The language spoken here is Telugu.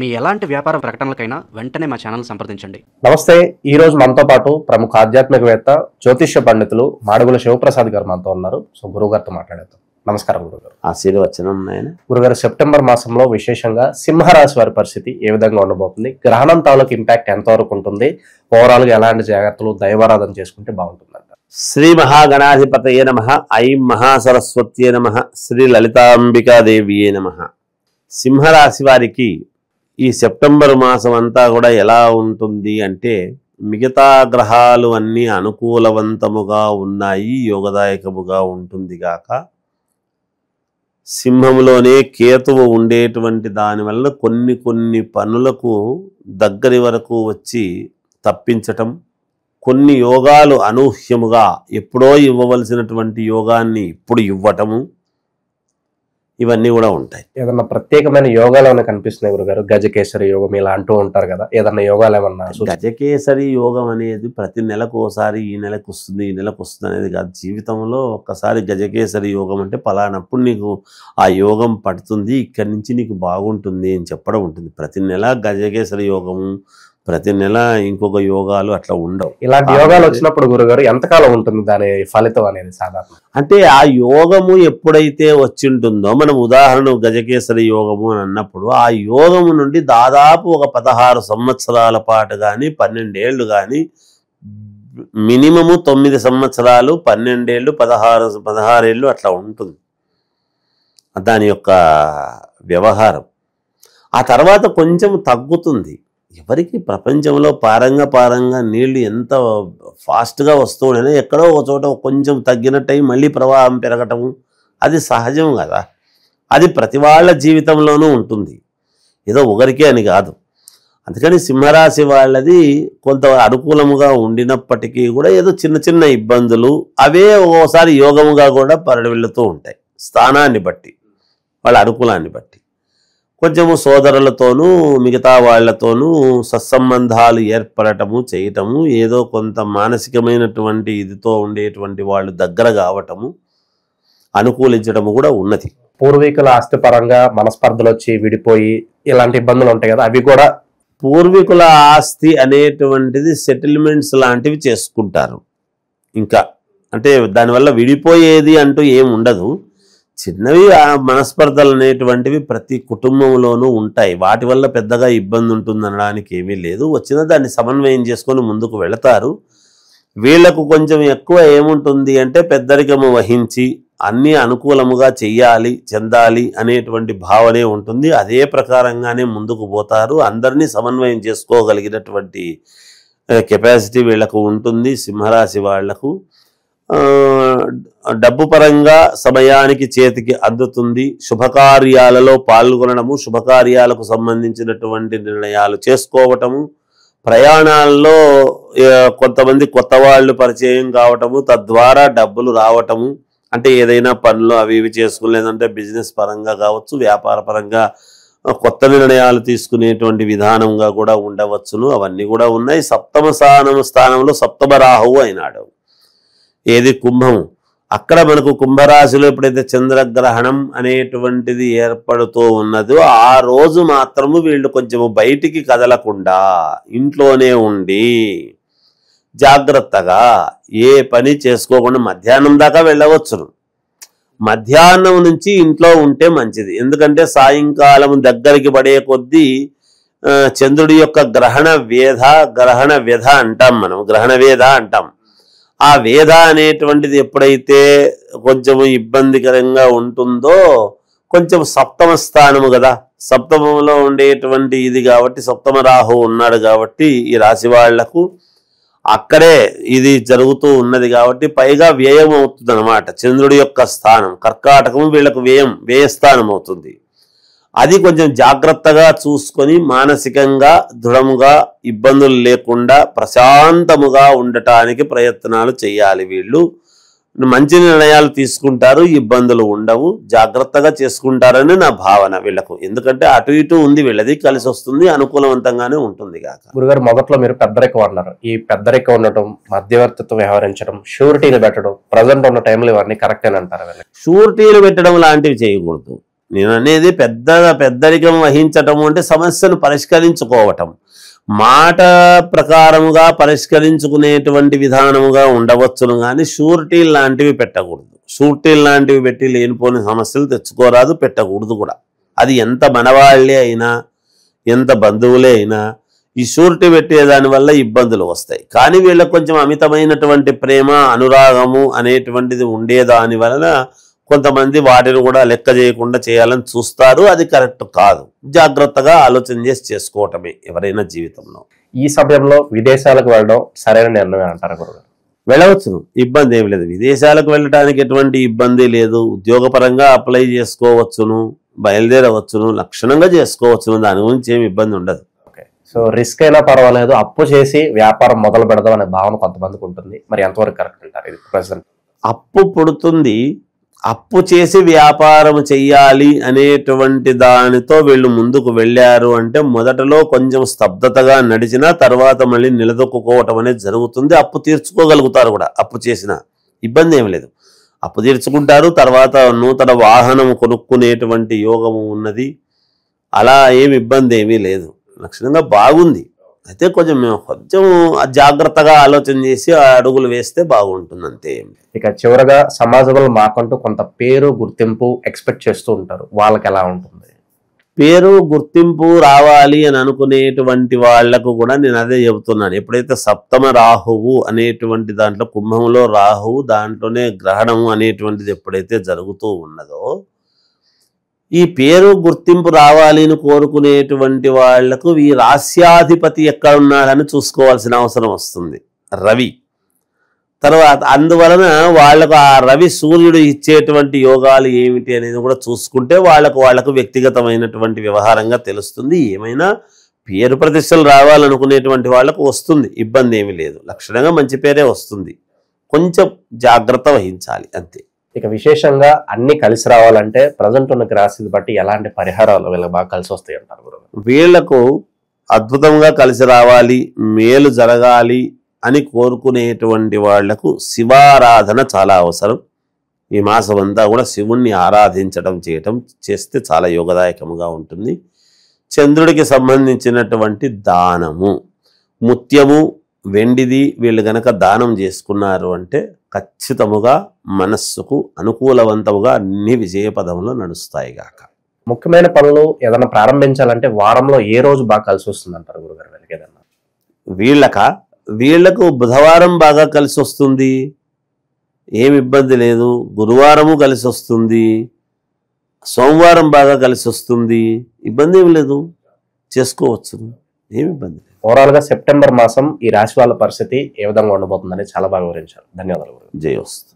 మీ ఎలాంటి వ్యాపార ప్రకటనలకైనా వెంటనే మా ఛానల్ సంప్రదించండి. నమస్తే. ఈ రోజు మనతో పాటు ప్రముఖ ఆధ్యాత్మికవేత్త జ్యోతిష్య పండితులు మాడుగుల శివప్రసాద్ గారు మనతో ఉన్నారు. సో గురువు గారితో మాట్లాడేద్దాం. నమస్కారం గురుగారు. ఆశీర్వచనం నాయన. గురుగారు, సెప్టెంబర్ మాసంలో విశేషంగా సింహరాశి వారి పరిస్థితి ఏ విధంగా ఉండబోతుంది? గ్రహణం తాలూకు ఇంపాక్ట్ ఎంతవరకు ఉంటుంది? ఓవరాల్ గా ఎలాంటి జాగ్రత్తలు, దైవారాధన చేసుకుంటే బాగుంటుందంట? శ్రీ మహాగణాధిపతయే నమః. ఐం మహాసరస్వత్యే నమః. శ్రీ లలితాంబికాదేవియే నమః. సింహరాశి వారికి ఈ సెప్టెంబర్ మాసం అంతా కూడా ఎలా ఉంటుంది అంటే, మిగతా గ్రహాలు అన్నీ అనుకూలవంతముగా ఉన్నాయి, యోగదాయకముగా ఉంటుంది గాక సింహంలోనే కేతువు ఉండేటువంటి దానివల్ల కొన్ని పనులకు దగ్గరి వరకు వచ్చి తప్పించటం, కొన్ని యోగాలు అనూహ్యముగా ఎప్పుడో ఇవ్వవలసినటువంటి యోగాన్ని ఇప్పుడు ఇవ్వటము, ఇవన్నీ కూడా ఉంటాయి. ఏదన్నా ప్రత్యేకమైన యోగాలు ఏమైనా కనిపిస్తున్నాయి గురుగారు? గజకేసరి యోగం ఇలా అంటూ ఉంటారు కదా, ఏదన్నా యోగాలు ఏమన్నా? గజకేసరి యోగం అనేది ప్రతి నెలకు ఒకసారి ఈ నెలకు వస్తుంది, ఈ నెలకు వస్తుంది అనేది కాదు. జీవితంలో ఒక్కసారి గజకేసరి యోగం అంటే పలానప్పుడు నీకు ఆ యోగం పడుతుంది, ఇక్కడి నుంచి నీకు బాగుంటుంది అని చెప్పడం ఉంటుంది. ప్రతి నెల గజకేసరి యోగము, ప్రతి నెల ఇంకొక యోగాలు అట్లా ఉండవు. ఇలాంటి యోగాలు వచ్చినప్పుడు గురుగారు ఎంతకాలం ఉంటుంది దాని ఫలితం అనేది? సాధారణ అంటే ఆ యోగము ఎప్పుడైతే వచ్చింటుందో, మనం ఉదాహరణ గజకేసరి యోగము అని అన్నప్పుడు ఆ యోగము నుండి దాదాపు ఒక 16 సంవత్సరాల పాటు కానీ 12 ఏళ్ళు కానీ, మినిమము 9 సంవత్సరాలు, 12 ఏళ్ళు, 16 ఏళ్ళు అట్లా ఉంటుంది దాని యొక్క వ్యవహారం. ఆ తర్వాత కొంచెం తగ్గుతుంది. ఎవరికి ప్రపంచంలో పారంగా నీళ్లు ఎంత ఫాస్ట్గా వస్తుండేనా, ఎక్కడో ఒక చోట కొంచెం తగ్గినట్టయి మళ్ళీ ప్రవాహం పెరగటము అది సహజం కదా. అది ప్రతి వాళ్ళ జీవితంలోనూ ఉంటుంది, ఏదో ఒకరికే అని కాదు. అందుకని సింహరాశి వాళ్ళది కొంత అనుకూలముగా ఉండినప్పటికీ కూడా ఏదో చిన్న ఇబ్బందులు అవే ఓసారి యోగముగా కూడా పరివెళ్తూ ఉంటాయి. స్థానాన్ని బట్టి, వాళ్ళ అనుకూలాన్ని బట్టి కొంచెము సోదరులతోనూ మిగతా వాళ్లతోనూ సత్సంబంధాలు ఏర్పడటము, చేయటము, ఏదో కొంత మానసికమైనటువంటి ఇదితో ఉండేటువంటి వాళ్ళు దగ్గర కావటము, అనుకూలించడము కూడా ఉన్నది. పూర్వీకుల ఆస్తి పరంగా మనస్పర్ధలు వచ్చి విడిపోయి ఇలాంటి ఇబ్బందులు ఉంటాయి కదా, అవి కూడా పూర్వీకుల ఆస్తి అనేటువంటిది సెటిల్మెంట్స్ లాంటివి చేసుకుంటారు. ఇంకా అంటే దానివల్ల విడిపోయేది అంటూ ఏమి ఉండదు. చిన్నవి మనస్పర్ధలు అనేటువంటివి ప్రతి కుటుంబంలోనూ ఉంటాయి. వాటి వల్ల పెద్దగా ఇబ్బంది ఉంటుంది అనడానికి ఏమీ లేదు. వచ్చిన దాన్ని సమన్వయం చేసుకొని ముందుకు వెళతారు. వీళ్లకు కొంచెం ఎక్కువ ఏముంటుంది అంటే, పెద్దరికము వహించి అన్నీ అనుకూలముగా చెందాలి అనేటువంటి భావనే ఉంటుంది. అదే ప్రకారంగానే ముందుకు పోతారు. అందరినీ సమన్వయం చేసుకోగలిగినటువంటి కెపాసిటీ వీళ్లకు ఉంటుంది. సింహరాశి వాళ్లకు డబ్బు పరంగా సమయానికి చేతికి అందుతుంది. శుభకార్యాలలో పాల్గొనడము, శుభకార్యాలకు సంబంధించినటువంటి నిర్ణయాలు చేసుకోవటము, ప్రయాణాల్లో కొంతమంది కొత్త వాళ్ళు పరిచయం కావటము, తద్వారా డబ్బులు రావటము, అంటే ఏదైనా పనులు అవి ఇవి చేసుకోలేదంటే బిజినెస్ పరంగా కావచ్చు, వ్యాపార పరంగా కొత్త నిర్ణయాలు తీసుకునేటువంటి విధానంగా కూడా ఉండవచ్చును. అవన్నీ కూడా ఉన్నాయి. సప్తమ స్థానంలో సప్తమ రాహువు అయినాడు. ఏది కుంభము. అక్కడ మనకు కుంభరాశిలో ఎప్పుడైతే చంద్రగ్రహణం అనేటువంటిది ఏర్పడుతూ ఉన్నదో ఆ రోజు మాత్రము వీళ్ళు కొంచెము బయటికి కదలకుండా ఇంట్లోనే ఉండి జాగ్రత్తగా ఏ పని చేసుకోకుండా మధ్యాహ్నం దాకా వెళ్ళవచ్చును. మధ్యాహ్నం నుంచి ఇంట్లో ఉంటే మంచిది. ఎందుకంటే సాయంకాలం దగ్గరికి పడే కొద్దీ చంద్రుడి యొక్క గ్రహణ వ్యధ అంటాం మనం, గ్రహణ వేధ అంటాం. ఆ వేధ అనేటువంటిది ఎప్పుడైతే కొంచెం ఇబ్బందికరంగా ఉంటుందో, కొంచెం సప్తమ స్థానము కదా, సప్తమంలో ఉండేటువంటి ఇది కాబట్టి, సప్తమ రాహు ఉన్నాడు కాబట్టి ఈ రాశి వాళ్లకు అక్కడే ఇది జరుగుతూ ఉన్నది కాబట్టి పైగా వ్యయం అవుతుంది అన్నమాట. చంద్రుడి యొక్క స్థానం కర్కాటకము వీళ్లకు వ్యయస్థానం అవుతుంది. అది కొంచెం జాగ్రత్తగా చూసుకొని మానసికంగా దృఢముగా ఇబ్బందులు లేకుండా ప్రశాంతముగా ఉండటానికి ప్రయత్నాలు చేయాలి. వీళ్ళు మంచి నిర్ణయాలు తీసుకుంటారు, ఇబ్బందులు ఉండవు, జాగ్రత్తగా చేసుకుంటారని నా భావన వీళ్లకు. ఎందుకంటే అటు ఇటు ఉంది, వీళ్ళది కలిసి వస్తుంది, అనుకూలవంతంగానే ఉంటుంది కాక. గురుగారు, మొదట్లో మీరు పెద్దరికం అన్నారు. ఈ పెద్దరికం ఉండటం, మధ్యవర్తిత్వం వ్యవహరించడం, షూరిటీలు పెట్టడం, ప్రజెంట్ ఉన్న టైంలో ఇవన్నీ కరెక్ట్ అని అంటారు? షూరిటీలు పెట్టడం లాంటివి చేయకూడదు. నేను అనేది పెద్దరికం వహించటం అంటే సమస్యను పరిష్కరించుకోవటం, మాట ప్రకారముగా పరిష్కరించుకునేటువంటి విధానముగా ఉండవచ్చును, కానీ షూరిటీలు లాంటివి పెట్టకూడదు. షూరిటీలు లాంటివి పెట్టి లేనిపోని సమస్యలు తెచ్చుకోరాదు, పెట్టకూడదు కూడా. అది ఎంత మనవాళ్ళే అయినా ఎంత బంధువులే అయినా ఈ షూరిటీ పెట్టే దానివల్ల ఇబ్బందులు వస్తాయి. కానీ వీళ్ళకి కొంచెం అమితమైనటువంటి ప్రేమ అనురాగము అనేటువంటిది ఉండేదాని వలన కొంతమంది వాటిని కూడా లెక్క చేయకుండా చేయాలని చూస్తారు. అది కరెక్ట్ కాదు. జాగ్రత్తగా ఆలోచన చేసి చేసుకోవటమే ఎవరైనా జీవితంలో. ఈ సమయంలో విదేశాలకు వెళ్ళడం సరైన నిర్ణయం అంటారా గురుగారు? వెళ్ళవచ్చును, ఇబ్బంది ఏమి లేదు. విదేశాలకు వెళ్ళటానికి ఎటువంటి ఇబ్బంది లేదు. ఉద్యోగపరంగా అప్లై చేసుకోవచ్చును, బయలుదేరవచ్చును, లక్షణంగా చేసుకోవచ్చును. దాని గురించి ఏమి ఇబ్బంది ఉండదు. సో రిస్క్ అయినా పర్వాలేదు, అప్పు చేసి వ్యాపారం మొదలు పెడదాం అనే భావన కొంతమందికి ఉంటుంది. మరి ఎంతవరకు కరెక్ట్ అంటారు ఇది ప్రెసెంట్? అప్పు పుడుతుంది, అప్పు చేసి వ్యాపారం చెయ్యాలి అనేటువంటి దానితో వీళ్ళు ముందుకు వెళ్ళారు అంటే మొదటలో కొంచెం స్తబ్దతగా నడిచినా తర్వాత మళ్ళీ నిలదొక్కుకోవటం అనేది జరుగుతుంది. అప్పు తీర్చుకోగలుగుతారు కూడా. అప్పు చేసిన ఇబ్బంది ఏమి లేదు, అప్పు తీర్చుకుంటారు. తర్వాత నూతన వాహనం కొనుక్కునేటువంటి యోగము ఉన్నది. అలా ఏమి ఇబ్బంది ఏమీ లేదు, లక్షణంగా బాగుంది. అయితే కొంచెం జాగ్రత్తగా ఆలోచన చేసి ఆ అడుగులు వేస్తే బాగుంటుంది, అంతే. ఇక చివరగా సమాజంలో మాకంటూ కొంత పేరు గుర్తింపు ఎక్స్పెక్ట్ చేస్తూ ఉంటారు, వాళ్ళకి ఎలా ఉంటుంది? పేరు గుర్తింపు రావాలి అని అనుకునేటువంటి వాళ్లకు కూడా నేను అదే చెబుతున్నాను. ఎప్పుడైతే సప్తమ రాహువు అనేటువంటి దాంట్లో, కుంభంలో రాహువు, దాంట్లోనే గ్రహణము అనేటువంటిది ఎప్పుడైతే జరుగుతూ ఉన్నదో, ఈ పేరు గుర్తింపు రావాలి అని కోరుకునేటువంటి వాళ్లకు ఈ రాస్యాధిపతి ఎక్కడున్నాడని చూసుకోవాల్సిన అవసరం వస్తుంది, రవి. తర్వాత అందువలన వాళ్లకు ఆ రవి సూర్యుడు ఇచ్చేటువంటి యోగాలు ఏమిటి అనేది కూడా చూసుకుంటే వాళ్లకు వ్యక్తిగతమైనటువంటి వ్యవహారంగా తెలుస్తుంది. ఏమైనా పేరు ప్రతిష్టలు రావాలనుకునేటువంటి వాళ్లకు వస్తుంది, ఇబ్బంది ఏమీ లేదు. లక్షణంగా మంచి పేరే వస్తుంది, కొంచెం జాగ్రత్త వహించాలి, అంతే. ఇక విశేషంగా అన్ని కలిసి రావాలంటే ప్రజెంట్ ఉన్న రాశిని బట్టి ఎలాంటి పరిహారాలు వీళ్ళకి బాగా కలిసి వస్తాయి అంటారు గురుగారు? వీళ్లకు అద్భుతంగా కలిసి రావాలి, మేలు జరగాలి అని కోరుకునేటువంటి వాళ్లకు శివారాధన చాలా అవసరం. ఈ మాసం అంతా కూడా శివుణ్ణి ఆరాధించడం చేస్తే చాలా యోగదాయకముగా ఉంటుంది. చంద్రుడికి సంబంధించినటువంటి దానము, ముత్యము, వెండిది వీళ్ళు గనక దానం చేసుకున్నారు అంటే ఖచ్చితముగా మనస్సుకు అనుకూలవంతముగా అన్ని విజయపదంలో నడుస్తాయి గాక. ముఖ్యమైన పనులు ఏదైనా ప్రారంభించాలంటే వారంలో ఏ రోజు బాగా కలిసి వస్తుంది అంటారు గురుగారు వీళ్ళకి? ఏదన్నా వీళ్లకు బుధవారం బాగా కలిసి వస్తుంది, ఏమి ఇబ్బంది లేదు. గురువారము కలిసి వస్తుంది, సోమవారం బాగా కలిసి వస్తుంది, ఇబ్బంది ఏమి లేదు, చేసుకోవచ్చు, ఏమి ఇబ్బంది లేదు. ఓవరాల్ గా సెప్టెంబర్ మాసం ఈ రాశి వాళ్ళ పరిస్థితి ఏ విధంగా ఉండబోతుందని చాలా బాగా వివరించారు. ధన్యవాదాలు. జయోస్తు.